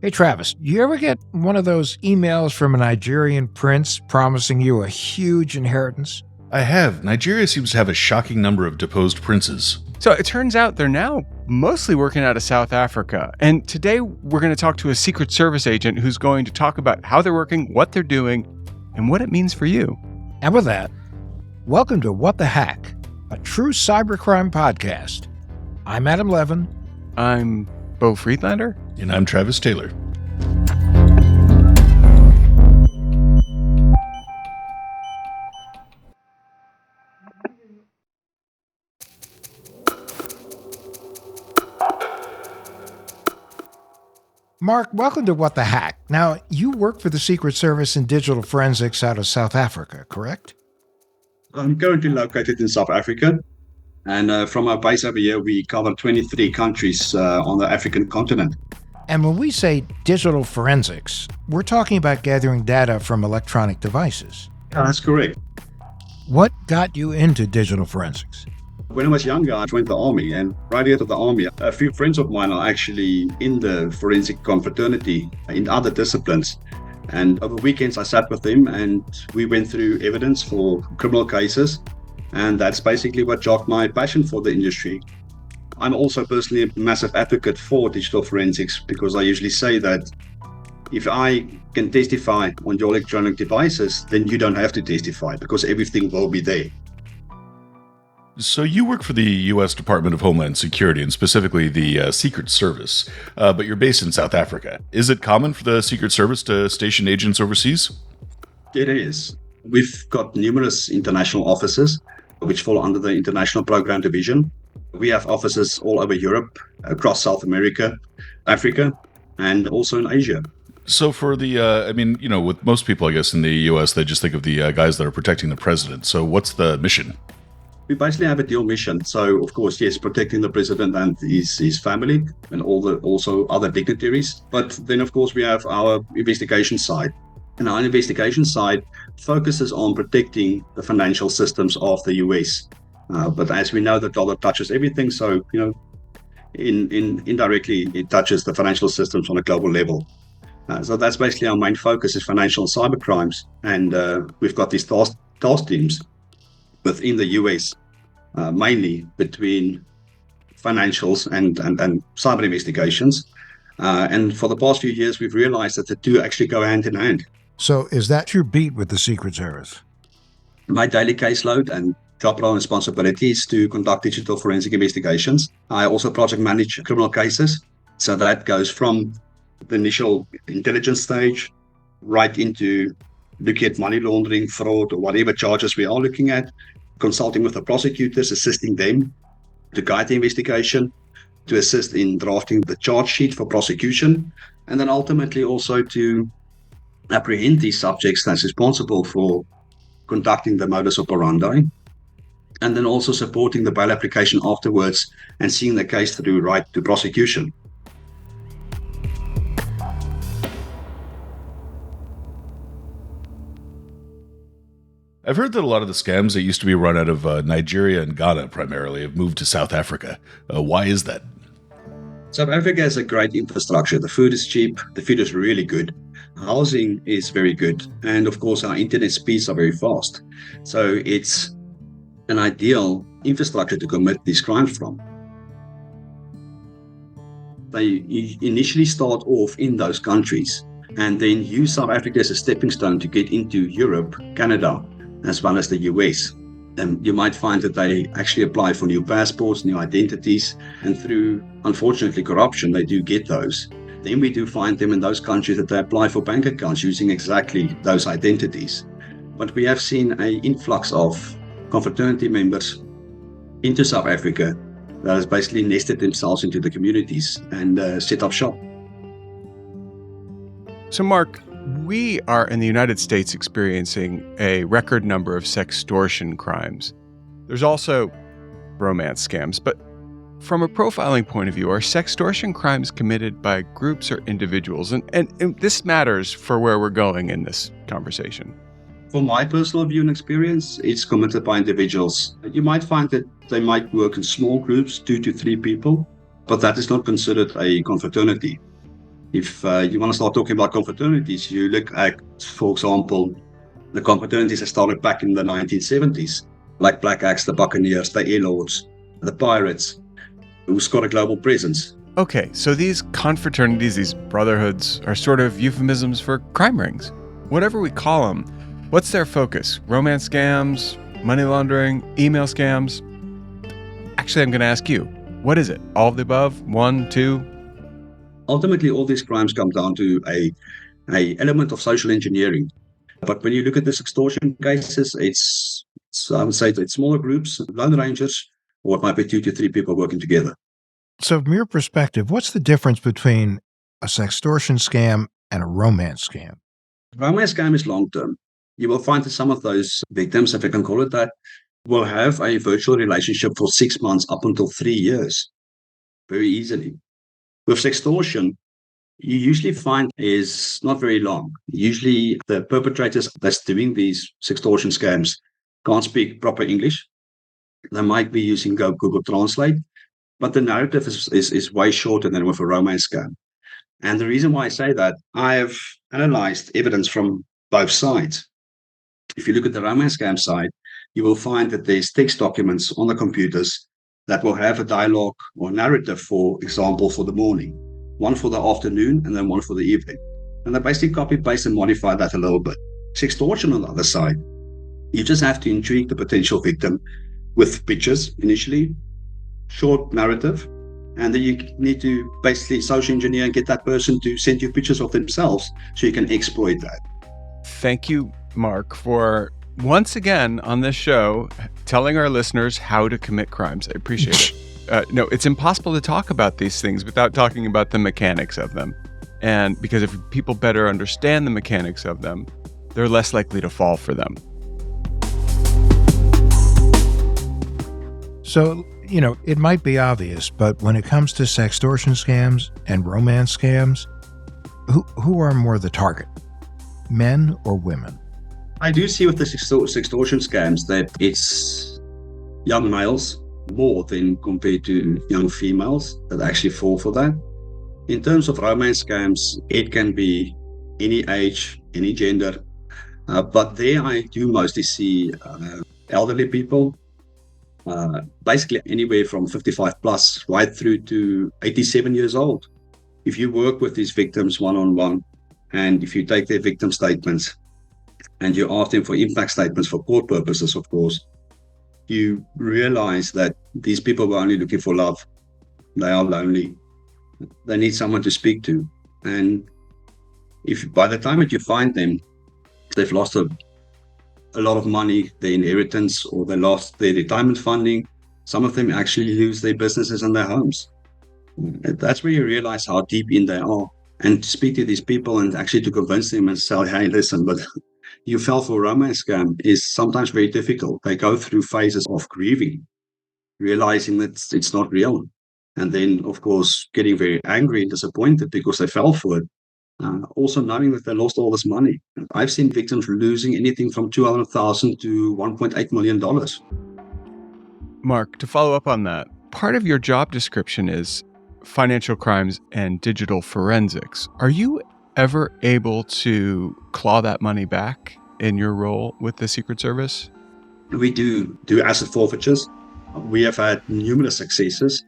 Hey, Travis, you ever get one of those emails from a Nigerian prince promising you a huge inheritance? I have. Nigeria seems to have a shocking number of deposed princes. So it turns out they're now mostly working out of South Africa. And today we're going to talk to a Secret Service agent who's going to talk about how they're working, what they're doing, and what it means for you. And with that, welcome to What the Hack, a true cybercrime podcast. I'm Adam Levin. I'm Beau Friedlander. And I'm Travis Taylor. Mark, welcome to What the Hack. Now, you work for the Secret Service in digital forensics out of South Africa, correct? I'm currently located in South Africa, and from our base over here, we cover 23 countries on the African continent. And when we say digital forensics, we're talking about gathering data from electronic devices. That's correct. What got you into digital forensics? When I was younger, I joined the army, and right out of the army, a few friends of mine are actually in the forensic confraternity in other disciplines. And over weekends, I sat with them and we went through evidence for criminal cases. And that's basically what jogged my passion for the industry. I'm also personally a massive advocate for digital forensics because I usually say that if I can testify on your electronic devices, then you don't have to testify because everything will be there. So you work for the U.S. Department of Homeland Security and specifically the Secret Service, but you're based in South Africa. Is it common for the Secret Service to station agents overseas? It is. We've got numerous international offices which fall under the International Program Division. We have offices all over Europe, across South America, Africa, and also in Asia. So for the, with most people, I guess, in the U.S., they just think of the guys that are protecting the president. So what's the mission? We basically have a dual mission. So, of course, yes, protecting the president and his family and also other dignitaries. But then, of course, we have our investigation side. And our investigation side focuses on protecting the financial systems of the US. But as we know, the dollar touches everything. So, indirectly, it touches the financial systems on a global level. So that's basically our main focus is financial and cyber crimes. And we've got these task teams within the US, mainly between financials and cyber investigations. And for the past few years, we've realized that the two actually go hand in hand. So is that your beat with the Secret Service? My daily caseload and job role and responsibility is to conduct digital forensic investigations. I also project manage criminal cases. So that goes from the initial intelligence stage right into looking at money laundering, fraud, or whatever charges we are looking at, consulting with the prosecutors, assisting them to guide the investigation, to assist in drafting the charge sheet for prosecution, and then ultimately also to apprehend these subjects that's responsible for conducting the modus operandi, and then also supporting the bail application afterwards and seeing the case through right to prosecution. I've heard that a lot of the scams that used to be run out of Nigeria and Ghana primarily have moved to South Africa. Why is that? South Africa has a great infrastructure. The food is cheap. The food is really good. Housing is very good. And of course, our internet speeds are very fast. So it's an ideal infrastructure to commit these crimes from. They initially start off in those countries and then use South Africa as a stepping stone to get into Europe, Canada, as well as the US. And you might find that they actually apply for new passports, new identities, and through, unfortunately, corruption, they do get those. Then we do find them in those countries that they apply for bank accounts using exactly those identities. But we have seen an influx of confraternity members into South Africa that has basically nested themselves into the communities and set up shop. So, Mark, we are in the United States experiencing a record number of sextortion crimes. There's also romance scams, but from a profiling point of view, are sextortion crimes committed by groups or individuals? And this matters for where we're going in this conversation. From my personal view and experience, it's committed by individuals. You might find that they might work in small groups, 2 to 3 people, but that is not considered a confraternity. If you want to start talking about confraternities, you look at, for example, the confraternities that started back in the 1970s, like Black Axe, the Buccaneers, the Air Lords, the Pirates, who's got a global presence. Okay, so these confraternities, these brotherhoods, are sort of euphemisms for crime rings. Whatever we call them, what's their focus? Romance scams, money laundering, email scams? Actually, I'm going to ask you, what is it? All of the above? One, two? Ultimately, all these crimes come down to a element of social engineering. But when you look at this extortion cases, it's I would say it's smaller groups, lone rangers, or it might be 2 to 3 people working together. So from your perspective, what's the difference between a sextortion scam and a romance scam? Romance scam is long-term. You will find that some of those victims, if I can call it that, will have a virtual relationship for 6 months up until 3 years, very easily. With sextortion, you usually find is not very long. Usually the perpetrators that's doing these sextortion scams can't speak proper English. They might be using Google Translate, but the narrative is way shorter than with a romance scam. And the reason why I say that, I have analyzed evidence from both sides. If you look at the romance scam side, you will find that there's text documents on the computers that will have a dialogue or narrative, for example, for the morning, one for the afternoon, and then one for the evening. And they basically copy, paste, and modify that a little bit. Sextortion on the other side, you just have to intrigue the potential victim with pictures initially, short narrative, and then you need to basically social engineer and get that person to send you pictures of themselves so you can exploit that. Thank you, Mark, for once again on this show telling our listeners how to commit crimes. I appreciate it. No, it's impossible to talk about these things without talking about the mechanics of them. And because if people better understand the mechanics of them, they're less likely to fall for them. So, it might be obvious, but when it comes to sextortion scams and romance scams, who are more the target, men or women? I do see with the sextortion scams that it's young males more than compared to young females that actually fall for that. In terms of romance scams, it can be any age, any gender, but there I do mostly see elderly people, basically anywhere from 55 plus right through to 87 years old. If you work with these victims one-on-one, and if you take their victim statements and you ask them for impact statements for court purposes, of course, you realize that these people were only looking for love. They are lonely. They need someone to speak to. And if by the time that you find them, they've lost a lot of money, their inheritance, or they lost their retirement funding, some of them actually lose their businesses and their homes. That's where you realize how deep in they are. And to speak to these people and actually to convince them and say, hey, listen, but you fell for a romance scam is sometimes very difficult. They go through phases of grieving, realizing that it's not real. And then, of course, getting very angry and disappointed because they fell for it. Also knowing that they lost all this money. I've seen victims losing anything from $200,000 to $1.8 million. Mark, to follow up on that, part of your job description is financial crimes and digital forensics. Are you ever able to claw that money back in your role with the Secret Service? We do asset forfeitures. We have had numerous successes,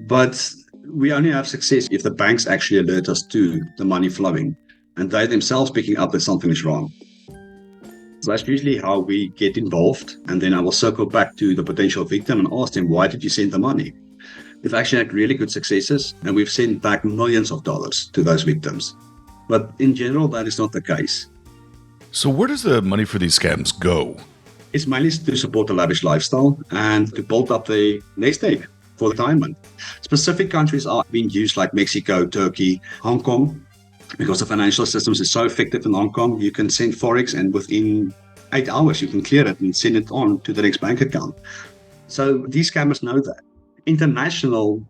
but we only have success if the banks actually alert us to the money flowing and they themselves picking up that something is wrong. So that's usually how we get involved. And then I will circle back to the potential victim and ask them, why did you send the money? We've actually had really good successes, and we've sent back millions of dollars to those victims. But in general, that is not the case. So where does the money for these scams go? It's mainly to support a lavish lifestyle and to build up the nest egg for retirement. Specific countries are being used like Mexico, Turkey, Hong Kong, because the financial systems is so effective in Hong Kong. You can send Forex and within 8 hours, you can clear it and send it on to the next bank account. So these scammers know that. International,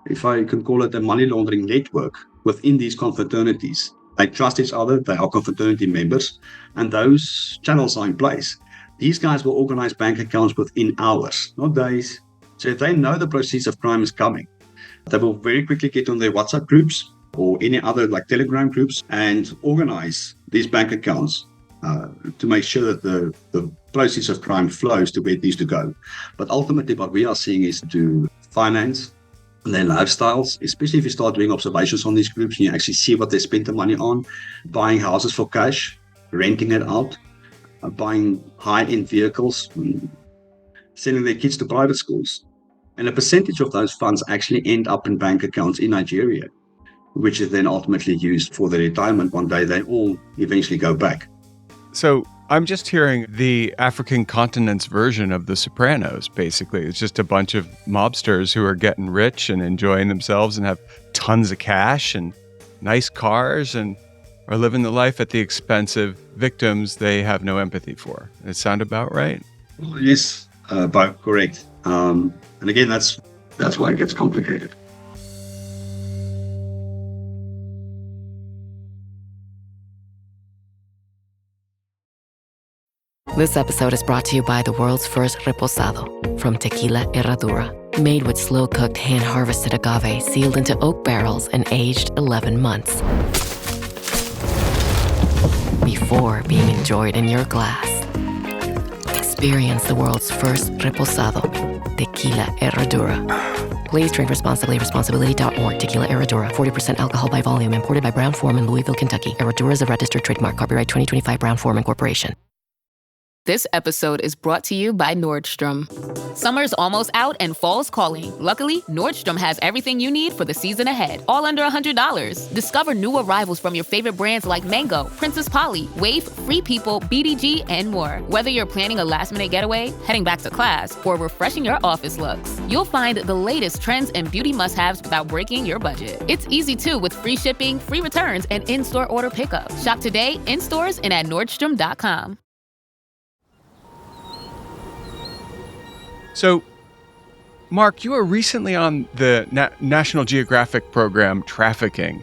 if I can call it a money laundering network within these confraternities. They trust each other, they are confraternity members, and those channels are in place. These guys will organize bank accounts within hours, not days. So if they know the proceeds of crime is coming, they will very quickly get on their WhatsApp groups or any other like Telegram groups and organize these bank accounts to make sure that the proceeds of crime flows to where it needs to go. But ultimately, what we are seeing is to finance their lifestyles, especially if you start doing observations on these groups and you actually see what they spend the money on, buying houses for cash, renting it out, buying high-end vehicles, sending their kids to private schools. And a percentage of those funds actually end up in bank accounts in Nigeria, which is then ultimately used for their retirement one day. They all eventually go back. So I'm just hearing the African continent's version of The Sopranos, basically. It's just a bunch of mobsters who are getting rich and enjoying themselves and have tons of cash and nice cars and are living the life at the expense of victims they have no empathy for. Does it sound about right? Yes, Beau, correct. And again, that's why it gets complicated. This episode is brought to you by the world's first reposado from Tequila Herradura. Made with slow-cooked, hand-harvested agave sealed into oak barrels and aged 11 months. Before being enjoyed in your glass. Experience the world's first reposado, Tequila Herradura. Please drink responsibly. Responsibility.org. Tequila Herradura. 40% alcohol by volume. Imported by Brown-Forman, Louisville, Kentucky. Herradura is a registered trademark. Copyright 2025 Brown-Forman Corporation. This episode is brought to you by Nordstrom. Summer's almost out and fall's calling. Luckily, Nordstrom has everything you need for the season ahead, all under $100. Discover new arrivals from your favorite brands like Mango, Princess Polly, Wave, Free People, BDG, and more. Whether you're planning a last-minute getaway, heading back to class, or refreshing your office looks, you'll find the latest trends and beauty must-haves without breaking your budget. It's easy, too, with free shipping, free returns, and in-store order pickup. Shop today, in stores, and at Nordstrom.com. So, Mark, you were recently on the National Geographic program Trafficking.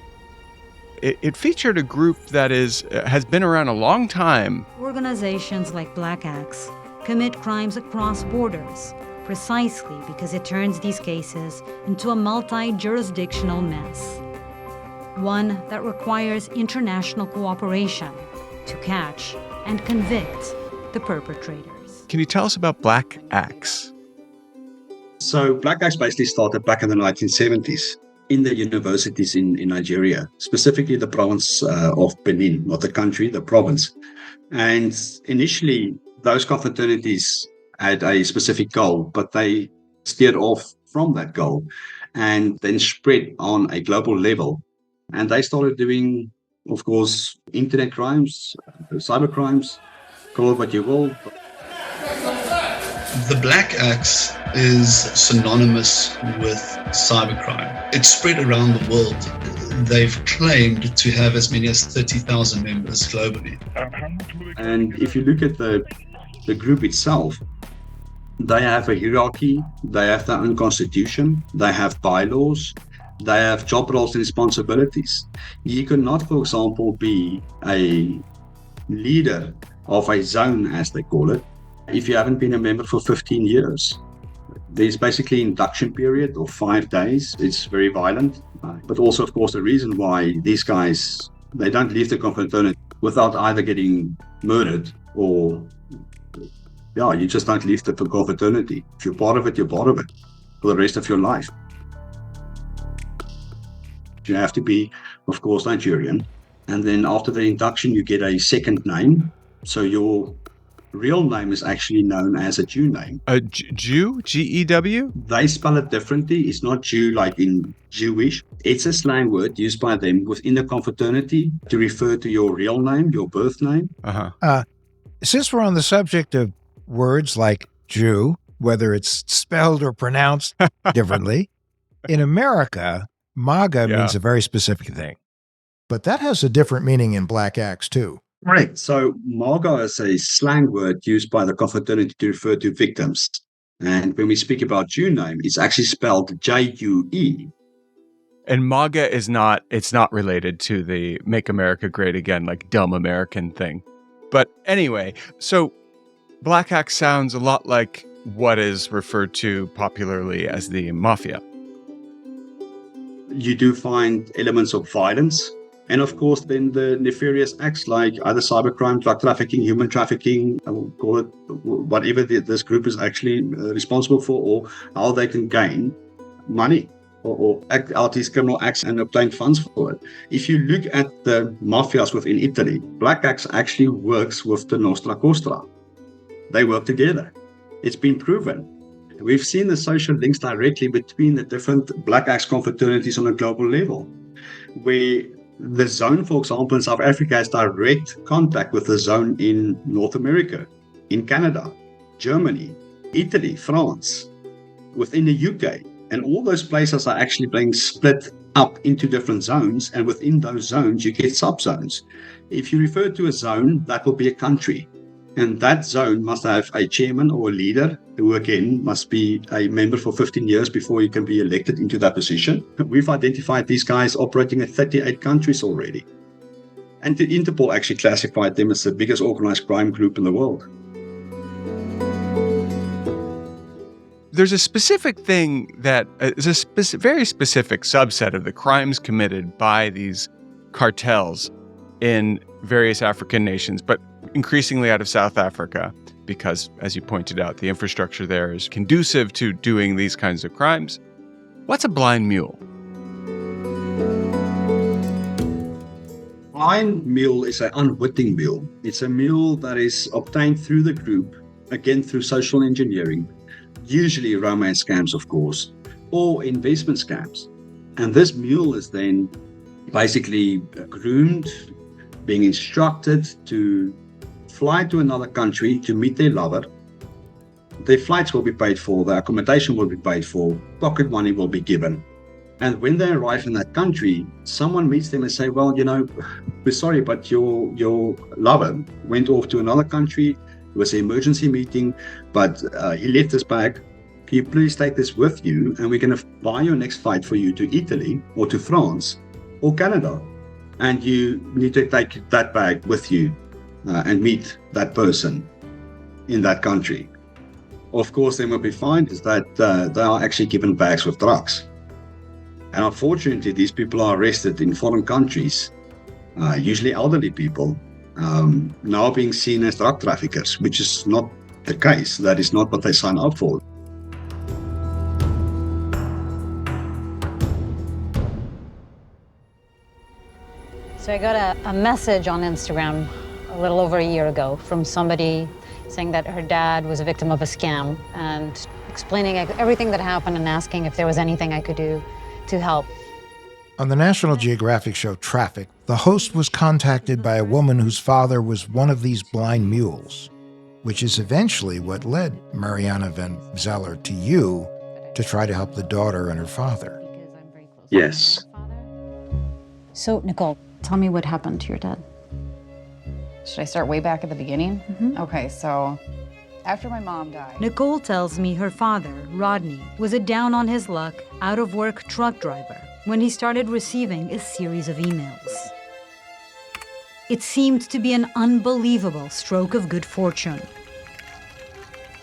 It featured a group that has been around a long time. Organizations like Black Axe commit crimes across borders, precisely because it turns these cases into a multi-jurisdictional mess. One that requires international cooperation to catch and convict the perpetrators. Can you tell us about Black Axe? So Black Axe basically started back in the 1970s in the universities in Nigeria, specifically the province of Benin, not the country, the province. And initially, those confraternities had a specific goal, but they steered off from that goal and then spread on a global level. And they started doing, of course, internet crimes, cyber crimes, call it what you will. The Black Axe is synonymous with cybercrime. It's spread around the world. They've claimed to have as many as 30,000 members globally. And if you look at the group itself, they have a hierarchy, they have their own constitution, they have bylaws, they have job roles and responsibilities. You cannot, for example, be a leader of a zone, as they call it, if you haven't been a member for 15 years. There's basically an induction period of 5 days. It's very violent. But also, of course, the reason why these guys, they don't leave the confraternity without either getting murdered or, you just don't leave the confraternity. If you're part of it, you're part of it for the rest of your life. You have to be, of course, Nigerian. And then after the induction, you get a second name. So your real name is actually known as a Jew name. A Jew? G-E-W? They spell it differently. It's not Jew like in Jewish. It's a slang word used by them within the confraternity to refer to your real name, your birth name. Since we're on the subject of words like Jew, whether it's spelled or pronounced differently, in America, MAGA means a very specific thing. But that has a different meaning in Black Axe, too. Right. So MAGA is a slang word used by the confraternity to refer to victims. And when we speak about Jew name, it's actually spelled J-U-E. And MAGA is not related to the Make America Great Again, like dumb American thing. But anyway, so Black Axe sounds a lot like what is referred to popularly as the mafia. you do find elements of violence. And of course, then the nefarious acts like either cybercrime, drug trafficking, human trafficking, I will call it whatever this group is actually responsible for, or how they can gain money or act out these criminal acts and obtain funds for it. If you look at the mafias within Italy, Black Axe actually works with the Nostra Costa. They work together. It's been proven. We've seen the social links directly between the different Black Axe confraternities on a global level, where the zone, for example, in South Africa has direct contact with the zone in North America, in Canada, Germany, Italy, France, within the UK. And all those places are actually being split up into different zones. And within those zones, you get subzones. If you refer to a zone, that will be a country. And that zone must have a chairman or a leader who, again, must be a member for 15 years before you can be elected into that position. We've identified these guys operating in 38 countries already. And the Interpol actually classified them as the biggest organized crime group in the world. There's a specific thing that is a very specific subset of the crimes committed by these cartels in various African nations, but increasingly out of South Africa, because, as you pointed out, the infrastructure there is conducive to doing these kinds of crimes. What's a blind mule? Blind mule is an unwitting mule. It's a mule that is obtained through the group, again through social engineering, usually romance scams, of course, or investment scams. And this mule is then basically groomed, being instructed to fly to another country to meet their lover. Their flights will be paid for, their accommodation will be paid for, pocket money will be given. And when they arrive in that country, someone meets them and say, well, we're sorry, but your lover went off to another country. It was an emergency meeting, but he left this bag. Can you please take this with you? And we're going to buy your next flight for you to Italy or to France or Canada. And you need to take that bag with you and meet that person in that country. Of course, then what we find is that they are actually given bags with drugs. And unfortunately, these people are arrested in foreign countries, usually elderly people, now being seen as drug traffickers, which is not the case. That is not what they sign up for. So I got a message on Instagram a little over a year ago from somebody saying that her dad was a victim of a scam and explaining everything that happened and asking if there was anything I could do to help. On the National Geographic show Traffic, the host was contacted by a woman whose father was one of these blind mules, which is eventually what led Mariana van Zeller to you to try to help the daughter and her father. Yes. So, Nicole, tell me what happened to your dad. Should I start way back at the beginning? Mm-hmm. Okay, so after my mom died. Nicole tells me her father, Rodney, was a down-on-his-luck, out-of-work truck driver when he started receiving a series of emails. It seemed to be an unbelievable stroke of good fortune.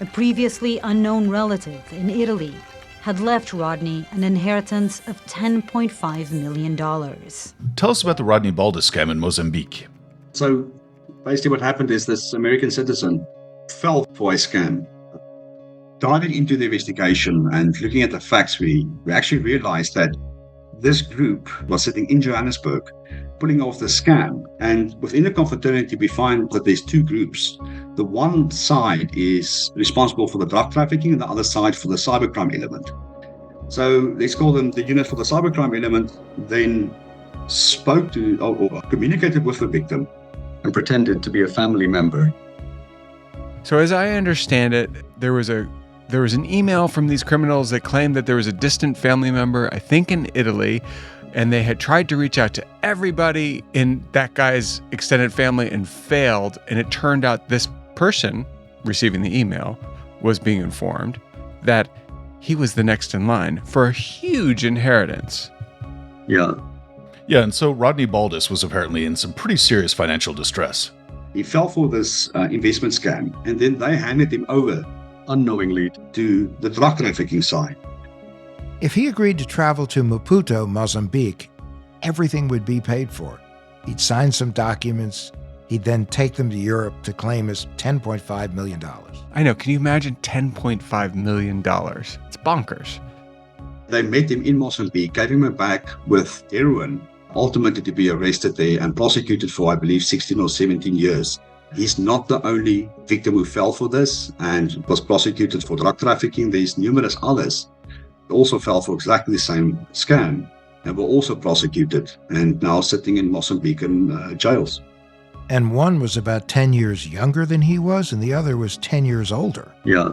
A previously unknown relative in Italy had left Rodney an inheritance of $10.5 million. Tell us about the Rodney Baldus scam in Mozambique. So basically what happened is this American citizen fell for a scam. Diving into the investigation and looking at the facts, we actually realized that this group was sitting in Johannesburg, pulling off the scam. And within the confraternity, we find that there's two groups. The one side is responsible for the drug trafficking and the other side for the cybercrime element. So let's call them the unit for the cybercrime element, then spoke to or communicated with the victim and pretended to be a family member. So as I understand it, there was an email from these criminals that claimed that there was a distant family member, I think in Italy, and they had tried to reach out to everybody in that guy's extended family and failed. And it turned out this person receiving the email was being informed that he was the next in line for a huge inheritance. Yeah. Yeah, and so Rodney Baldus was apparently in some pretty serious financial distress. He fell for this investment scam, and then they handed him over unknowingly to the drug trafficking side. If he agreed to travel to Maputo, Mozambique, everything would be paid for. He'd sign some documents. He'd then take them to Europe to claim his $10.5 million. I know. Can you imagine $10.5 million? It's bonkers. They met him in Mozambique, gave him a bag with heroin, ultimately to be arrested there and prosecuted for, I believe, 16 or 17 years. He's not the only victim who fell for this and was prosecuted for drug trafficking. There's numerous others who also fell for exactly the same scam and were also prosecuted and now sitting in Mozambican jails. And one was about 10 years younger than he was, and the other was 10 years older. Yeah.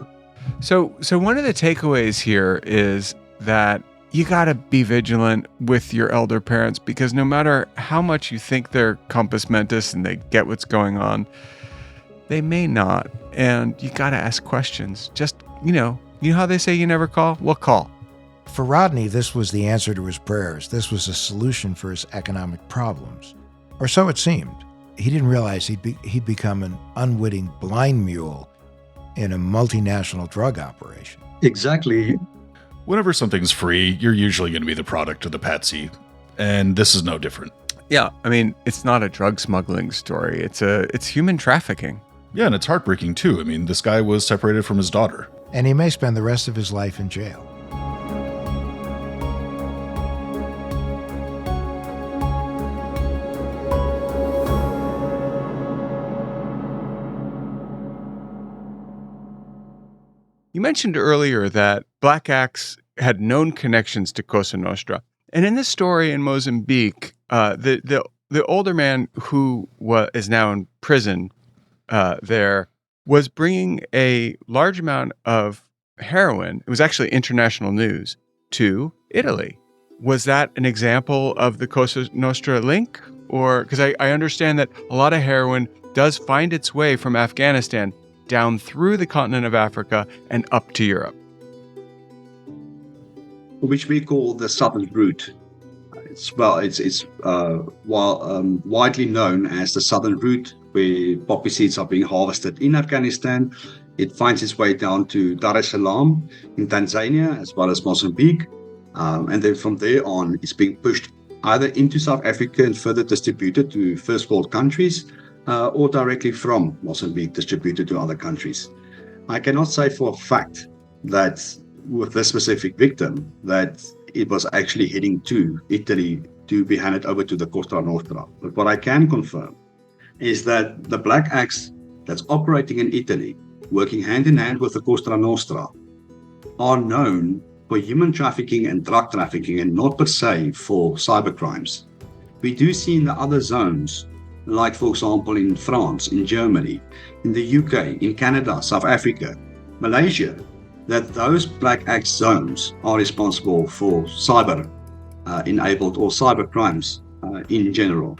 So one of the takeaways here is that you got to be vigilant with your elder parents, because no matter how much you think they're compass mentis and they get what's going on, they may not. And you got to ask questions. Just, you know how they say you never call? Well, call. For Rodney, this was the answer to his prayers. This was a solution for his economic problems. Or so it seemed. He didn't realize he'd become an unwitting blind mule in a multinational drug operation. Exactly. Whenever something's free, you're usually going to be the product of the patsy. And this is no different. Yeah, I mean, it's not a drug smuggling story. It's human trafficking. Yeah, and it's heartbreaking too. I mean, this guy was separated from his daughter. And he may spend the rest of his life in jail. You mentioned earlier that Black Axe had known connections to Cosa Nostra. And in this story in Mozambique, the older man who is now in prison there was bringing a large amount of heroin. It was actually international news to Italy. Was that an example of the Cosa Nostra link? Or because I understand that a lot of heroin does find its way from Afghanistan down through the continent of Africa and up to Europe, which we call the southern route. It's widely known as the southern route, where poppy seeds are being harvested in Afghanistan. It finds its way down to Dar es Salaam in Tanzania, as well as Mozambique. And then from there on, it's being pushed either into South Africa and further distributed to first world countries, or directly from Mozambique distributed to other countries. I cannot say for a fact that with this specific victim that it was actually heading to Italy to be handed over to the Cosa Nostra. But what I can confirm is that the Black Axe that's operating in Italy, working hand in hand with the Cosa Nostra, are known for human trafficking and drug trafficking and not per se for cyber crimes. We do see in the other zones, like for example in France, in Germany, in the UK, in Canada, South Africa, Malaysia, that those Black Axe zones are responsible for cyber-enabled or cyber crimes in general.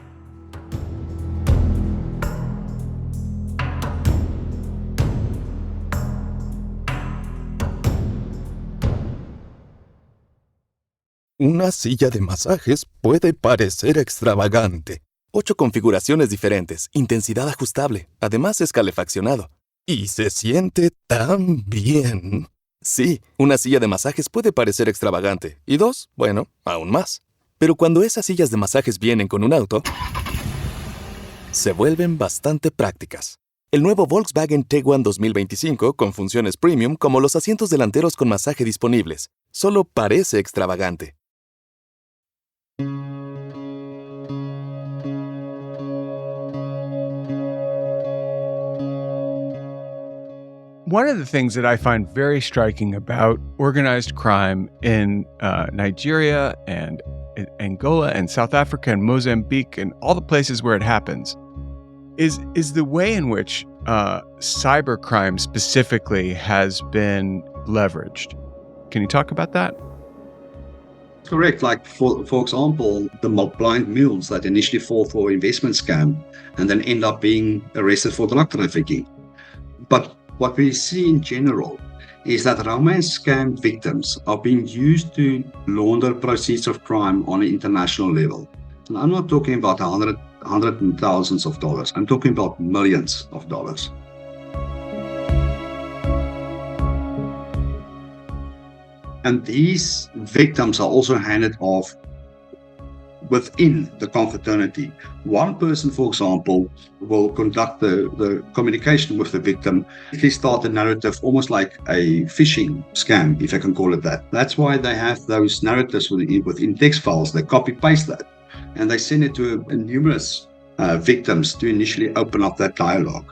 Una silla de masajes puede parecer extravagante. 8 configuraciones diferentes, intensidad ajustable, además es calefaccionado. Y se siente tan bien. Sí, una silla de masajes puede parecer extravagante. Y 2, bueno, aún más. Pero cuando esas sillas de masajes vienen con un auto, se vuelven bastante prácticas. El nuevo Volkswagen Tiguan 2025 con funciones premium como los asientos delanteros con masaje disponibles. Solo parece extravagante. One of the things that I find very striking about organized crime in Nigeria and in Angola and South Africa and Mozambique and all the places where it happens is the way in which cybercrime specifically has been leveraged. Can you talk about that? Correct. Like, for example, the blind mules that initially fall for investment scam and then end up being arrested for drug trafficking. But what we see in general is that romance scam victims are being used to launder proceeds of crime on an international level. And I'm not talking about hundreds and thousands of dollars. I'm talking about millions of dollars. And these victims are also handed off within the confraternity. One person, for example, will conduct the communication with the victim. He start a narrative almost like a phishing scam, if I can call it that. That's why they have those narratives within text files. They copy paste that and they send it to numerous victims to initially open up that dialogue.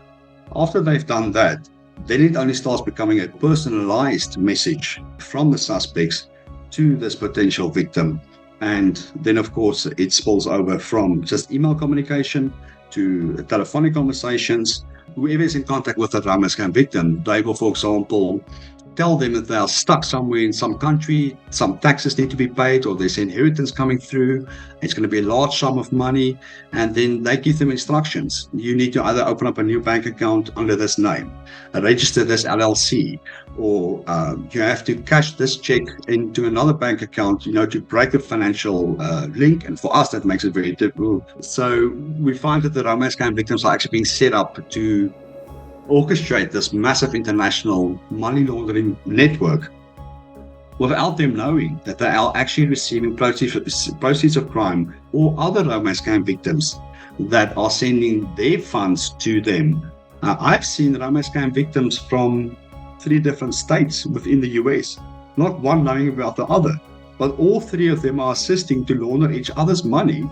After they've done that, then it only starts becoming a personalized message from the suspects to this potential victim. And then, of course, it spills over from just email communication to telephonic conversations. Whoever is in contact with a romance scam victim, they will, for example, tell them that they are stuck somewhere in some country, some taxes need to be paid, or there's inheritance coming through. It's going to be a large sum of money. And then they give them instructions. You need to either open up a new bank account under this name, register this LLC, or you have to cash this check into another bank account, to break the financial link. And for us, that makes it very difficult. So we find that the romance scam victims are actually being set up to orchestrate this massive international money laundering network without them knowing that they are actually receiving proceeds of crime or other romance scam victims that are sending their funds to them. I've seen romance scam victims from 3 different states within the US, not one knowing about the other, but all 3 of them are assisting to launder each other's money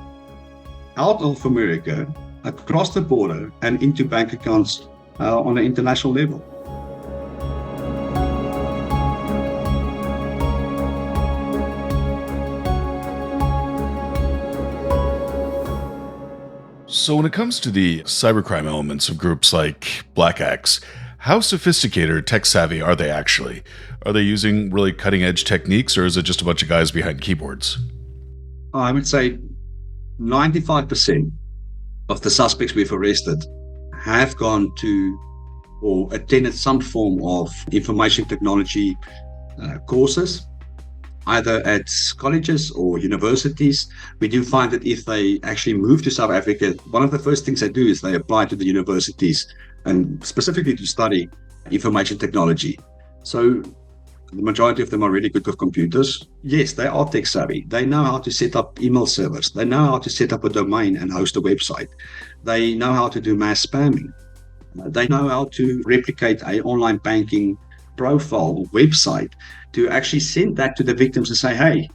out of America, across the border, and into bank accounts on an international level. So when it comes to the cybercrime elements of groups like Black Axe, how sophisticated or tech savvy are they actually? Are they using really cutting edge techniques, or is it just a bunch of guys behind keyboards? I would say 95% of the suspects we've arrested have gone to or attended some form of information technology courses, either at colleges or universities. We do find that if they actually move to South Africa, one of the first things they do is they apply to the universities, and specifically to study information technology. So the majority of them are really good with computers. Yes, they are tech savvy. They know how to set up email servers. They know how to set up a domain and host a website. They know how to do mass spamming. They know how to replicate an online banking profile or website to actually send that to the victims and say, hey,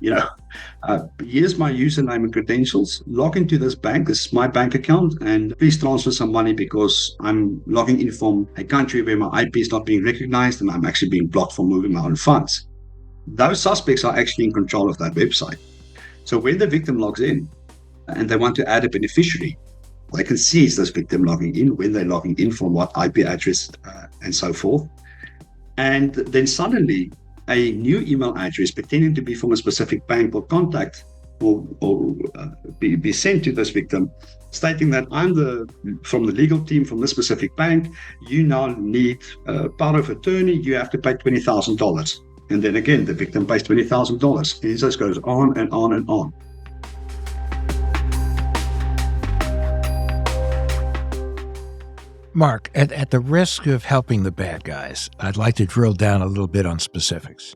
here's my username and credentials. Log into this bank. This is my bank account, and please transfer some money because I'm logging in from a country where my IP is not being recognized and I'm actually being blocked from moving my own funds. Those suspects are actually in control of that website. So when the victim logs in and they want to add a beneficiary, they can see is this victim logging in, when they're logging in, from what IP address, and so forth. And then suddenly a new email address pretending to be from a specific bank will contact or be sent to this victim, stating that I'm from the legal team from this specific bank. You now need power of attorney. You have to pay $20,000. And then again, the victim pays $20,000. It just goes on and on and on. Mark, at the risk of helping the bad guys, I'd like to drill down a little bit on specifics,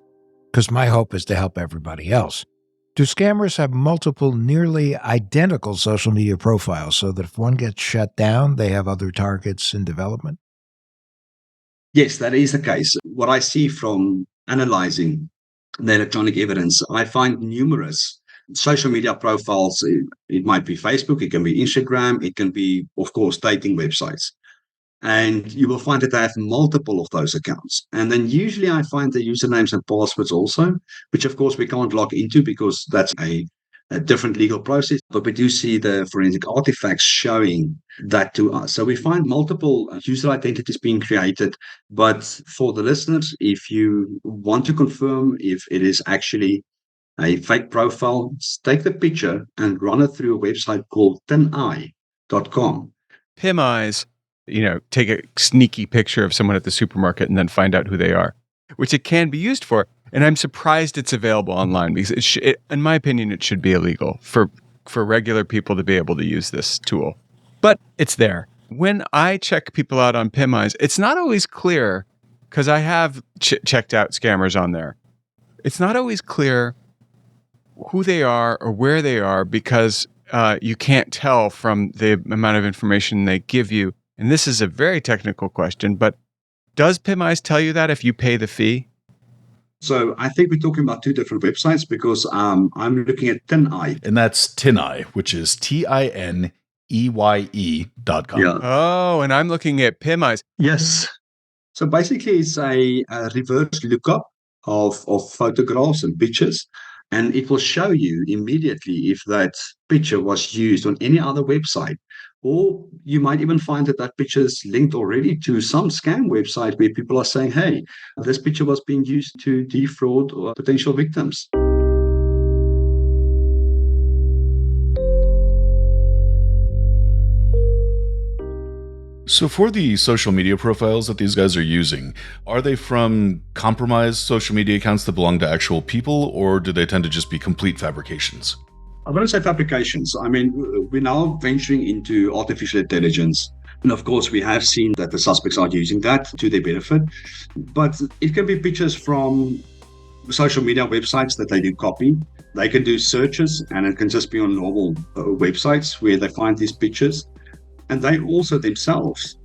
because my hope is to help everybody else. Do scammers have multiple nearly identical social media profiles so that if one gets shut down, they have other targets in development? Yes, that is the case. What I see from analyzing the electronic evidence, I find numerous social media profiles. It might be Facebook, it can be Instagram, it can be, of course, dating websites. And you will find that they have multiple of those accounts. And then usually I find the usernames and passwords also, which of course we can't log into because that's a different legal process. But we do see the forensic artifacts showing that to us. So we find multiple user identities being created. But for the listeners, if you want to confirm if it is actually a fake profile, take the picture and run it through a website called tineye.com. PimEyes, take a sneaky picture of someone at the supermarket and then find out who they are, which it can be used for. And I'm surprised it's available online because in my opinion, it should be illegal for regular people to be able to use this tool. But it's there. When I check people out on PimEyes, it's not always clear because I have checked out scammers on there. It's not always clear who they are or where they are because you can't tell from the amount of information they give you. And this is a very technical question, but does PimEyes tell you that if you pay the fee? So I think we're talking about two different websites because I'm looking at TinEye. And that's TinEye, which is TINEYE.com. Yeah. Oh, and I'm looking at PimEyes. Yes. So basically, it's a reverse lookup of photographs and pictures, and it will show you immediately if that picture was used on any other website. Or you might even find that picture is linked already to some scam website where people are saying, hey, this picture was being used to defraud or potential victims. So for the social media profiles that these guys are using, are they from compromised social media accounts that belong to actual people, or do they tend to just be complete fabrications? I wouldn't say fabrications. I mean, we're now venturing into artificial intelligence. And of course, we have seen that the suspects are using that to their benefit. But it can be pictures from social media websites that they do copy. They can do searches, and it can just be on normal websites where they find these pictures. And they also themselves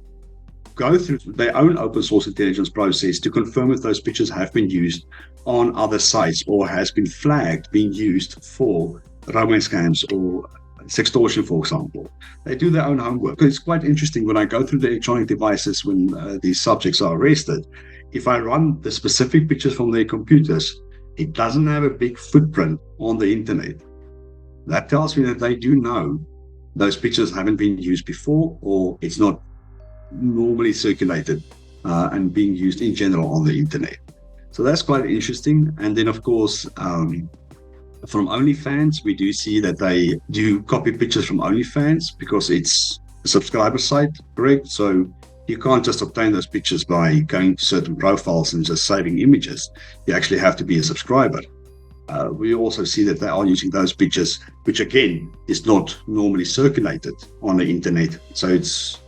go through their own open source intelligence process to confirm if those pictures have been used on other sites or has been flagged being used for romance scams or sextortion, for example. They do their own homework. It's quite interesting when I go through the electronic devices when these subjects are arrested. If I run the specific pictures from their computers, it doesn't have a big footprint on the internet. That tells me that they do know those pictures haven't been used before, or it's not normally circulated and being used in general on the internet. So that's quite interesting. And then, of course, from OnlyFans, we do see that they do copy pictures from OnlyFans because it's a subscriber site, correct? So you can't just obtain those pictures by going to certain profiles and just saving images. You actually have to be a subscriber. We also see that they are using those pictures, which again is not normally circulated on the internet. So it's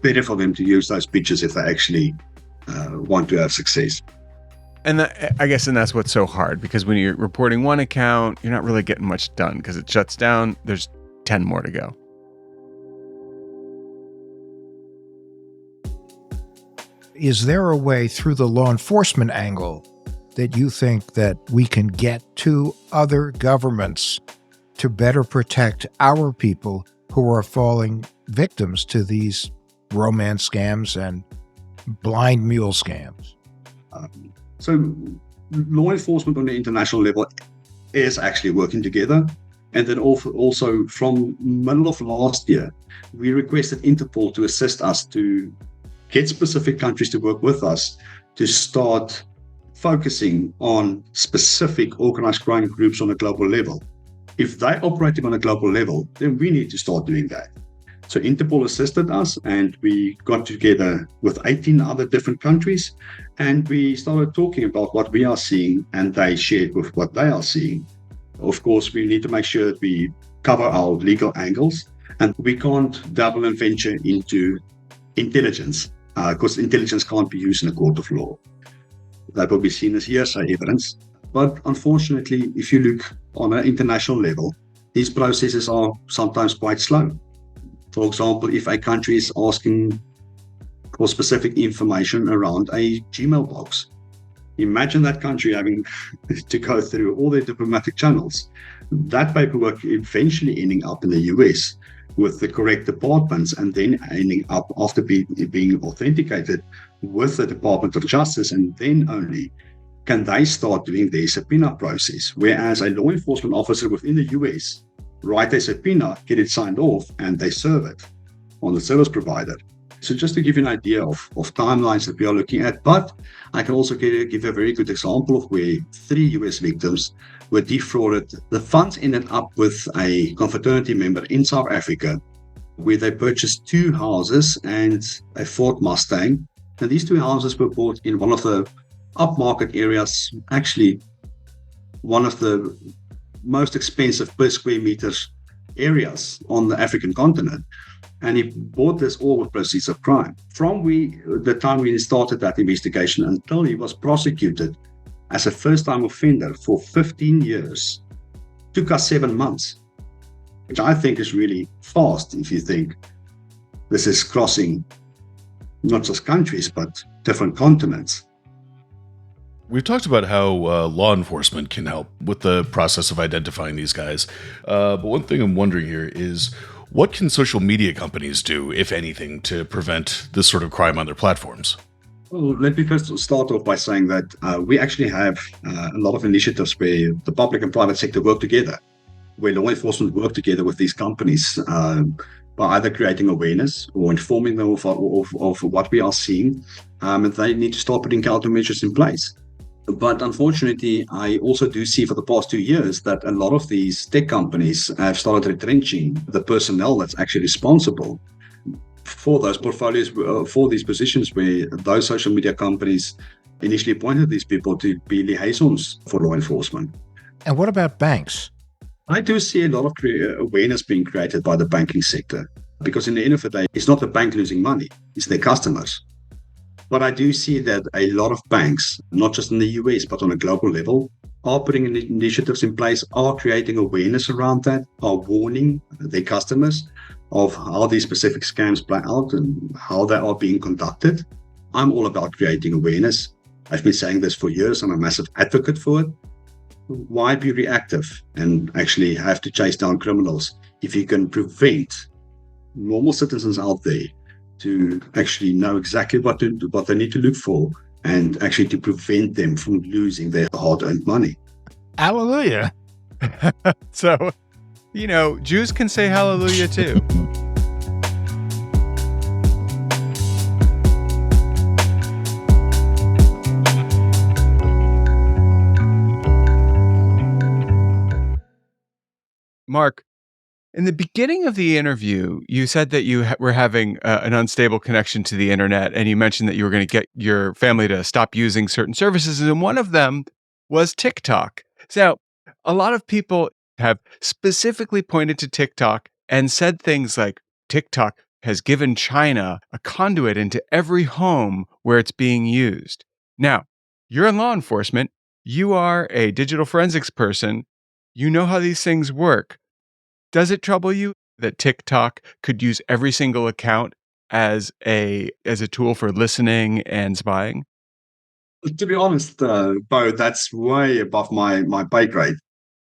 better for them to use those pictures if they actually want to have success. And I guess that's what's so hard, because when you're reporting one account, you're not really getting much done because it shuts down. There's 10 more to go. Is there a way through the law enforcement angle that you think that we can get to other governments to better protect our people who are falling victims to these romance scams and blind mule scams? So law enforcement on the international level is actually working together. And then also from middle of last year, we requested Interpol to assist us to get specific countries to work with us to start focusing on specific organized crime groups on a global level. If they're operating on a global level, then we need to start doing that. So Interpol assisted us, and we got together with 18 other different countries, and we started talking about what we are seeing, and they shared with what they are seeing. Of course, we need to make sure that we cover our legal angles, and we can't double and venture into intelligence, because intelligence can't be used in a court of law. That will be seen as hearsay evidence. But unfortunately, if you look on an international level, these processes are sometimes quite slow. For example, if a country is asking for specific information around a Gmail box, imagine that country having to go through all their diplomatic channels. That paperwork eventually ending up in the US with the correct departments, and then ending up after being authenticated with the Department of Justice, and then only can they start doing their subpoena process. Whereas a law enforcement officer within the US write a subpoena, get it signed off, and they serve it on the service provider. So just to give you an idea of timelines that we are looking at, but I can also give a very good example of where 3 US victims were defrauded. The funds ended up with a confraternity member in South Africa, where they purchased 2 houses and a Ford Mustang. And these 2 houses were bought in one of the upmarket areas, actually one of the most expensive per square meters areas on the African continent. And he bought this all with proceeds of crime. From the time we started that investigation until he was prosecuted, as a first-time offender for 15 years. Took us 7 months, which I think is really fast if you think this is crossing not just countries, but different continents. We've talked about how law enforcement can help with the process of identifying these guys. But one thing I'm wondering here is, what can social media companies do, if anything, to prevent this sort of crime on their platforms? Well, let me first start off by saying that we actually have a lot of initiatives where the public and private sector work together, where law enforcement work together with these companies by either creating awareness or informing them of what we are seeing, and they need to start putting countermeasures in place. But unfortunately, I also do see for the past 2 years that a lot of these tech companies have started retrenching the personnel that's actually responsible for those portfolios, for these positions where those social media companies initially appointed these people to be liaisons for law enforcement. And what about banks? I do see a lot of awareness being created by the banking sector, because in the end of the day, it's not the bank losing money, it's their customers. But I do see that a lot of banks, not just in the US, but on a global level, are putting initiatives in place, are creating awareness around that, are warning their customers of how these specific scams play out and how they are being conducted. I'm all about creating awareness. I've been saying this for years. I'm a massive advocate for it. Why be reactive and actually have to chase down criminals if you can prevent normal citizens out there to actually know exactly what they need to look for and actually to prevent them from losing their hard-earned money? Hallelujah. So, Jews can say hallelujah too. Mark, in the beginning of the interview, you said that you were having an unstable connection to the internet, and you mentioned that you were going to get your family to stop using certain services, and one of them was TikTok. So a lot of people have specifically pointed to TikTok and said things like, TikTok has given China a conduit into every home where it's being used. Now, you're in law enforcement. You are a digital forensics person. You know how these things work. Does it trouble you that TikTok could use every single account as a tool for listening and spying? To be honest, Beau, that's way above my pay grade.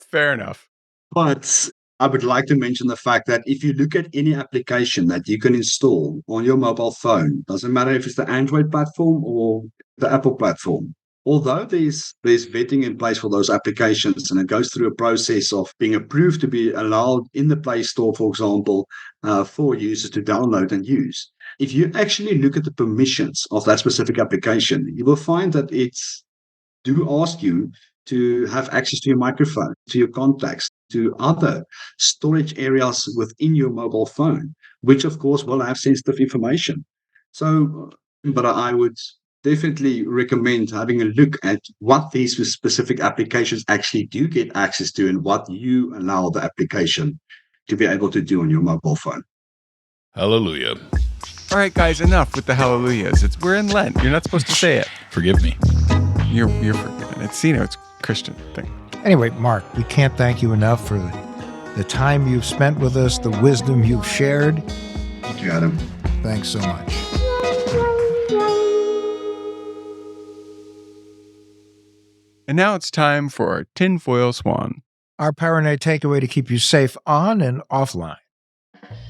Fair enough. But I would like to mention the fact that if you look at any application that you can install on your mobile phone, doesn't matter if it's the Android platform or the Apple platform, although there's vetting in place for those applications and it goes through a process of being approved to be allowed in the Play Store, for example, for users to download and use. If you actually look at the permissions of that specific application, you will find that it's do ask you to have access to your microphone, to your contacts, to other storage areas within your mobile phone, which of course will have sensitive information. So, but I would definitely recommend having a look at what these specific applications actually do get access to and what you allow the application to be able to do on your mobile phone. Hallelujah. All right, guys, enough with the hallelujahs. We're in Lent. You're not supposed to say it. Forgive me. You're forgiven. It's a Christian thing. Anyway, Mark, we can't thank you enough for the time you've spent with us, the wisdom you've shared. Thank you, Adam. Thanks so much. And now it's time for our tinfoil swan. Our paranoid takeaway to keep you safe on and offline.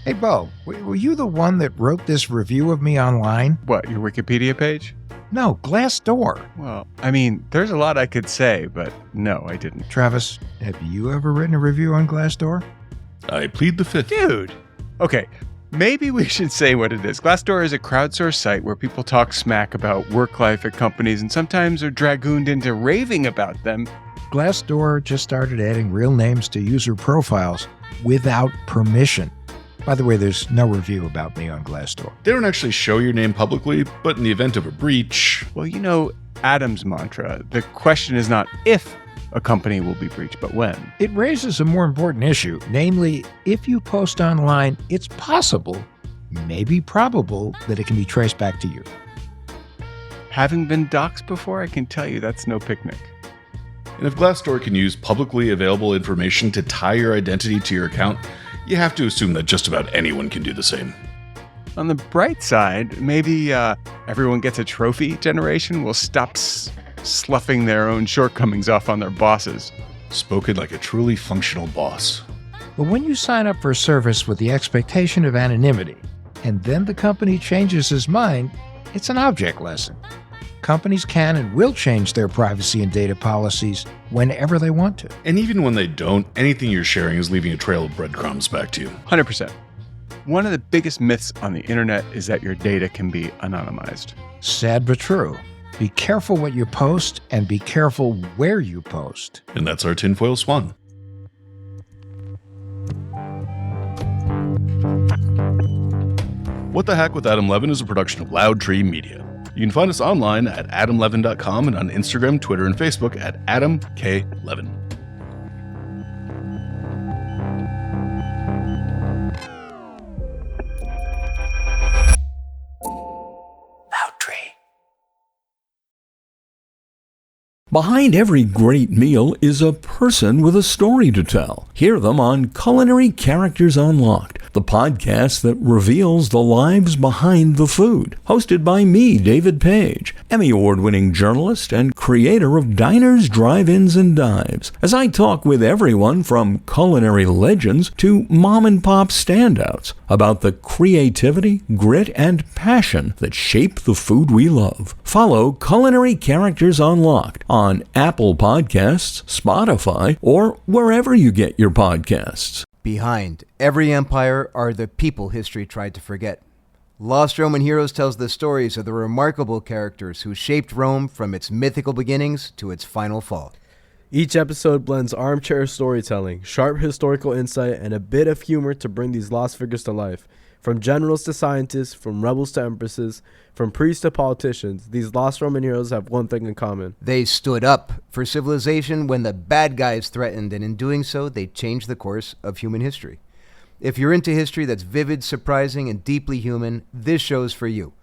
Hey, Beau, were you the one that wrote this review of me online? What, your Wikipedia page? No, Glassdoor. Well, there's a lot I could say, but no, I didn't. Travis, have you ever written a review on Glassdoor? I plead the fifth. Dude! Okay, maybe we should say what it is. Glassdoor is a crowdsourced site where people talk smack about work life at companies and sometimes are dragooned into raving about them. Glassdoor just started adding real names to user profiles without permission. By the way, there's no review about me on Glassdoor. They don't actually show your name publicly, but in the event of a breach... Well, Adam's mantra, the question is not if a company will be breached, but when. It raises a more important issue, namely, if you post online, it's possible, maybe probable, that it can be traced back to you. Having been doxxed before, I can tell you that's no picnic. And if Glassdoor can use publicly available information to tie your identity to your account, you have to assume that just about anyone can do the same. On the bright side, maybe everyone gets a trophy generation will stop sloughing their own shortcomings off on their bosses. Spoken like a truly functional boss. But when you sign up for a service with the expectation of anonymity, and then the company changes his mind, it's an object lesson. Companies can and will change their privacy and data policies whenever they want to. And even when they don't, anything you're sharing is leaving a trail of breadcrumbs back to you. 100%. One of the biggest myths on the internet is that your data can be anonymized. Sad but true. Be careful what you post, and be careful where you post. And that's our tinfoil swan. What the Hack with Adam Levin is a production of Loud Tree Media. You can find us online at adamlevin.com and on Instagram, Twitter, and Facebook at AdamKLevin. Behind every great meal is a person with a story to tell. Hear them on Culinary Characters Unlocked, the podcast that reveals the lives behind the food. Hosted by me, David Page, Emmy Award-winning journalist and creator of Diners, Drive-Ins, and Dives, as I talk with everyone from culinary legends to mom-and-pop standouts about the creativity, grit, and passion that shape the food we love. Follow Culinary Characters Unlocked on Apple Podcasts, Spotify, or wherever you get your podcasts. Behind every empire are the people history tried to forget. Lost Roman Heroes tells the stories of the remarkable characters who shaped Rome from its mythical beginnings to its final fall. Each episode blends armchair storytelling, sharp historical insight, and a bit of humor to bring these lost figures to life. From generals to scientists, from rebels to empresses, from priests to politicians, these lost Roman heroes have one thing in common. They stood up for civilization when the bad guys threatened, and in doing so, they changed the course of human history. If you're into history that's vivid, surprising, and deeply human, this show's for you.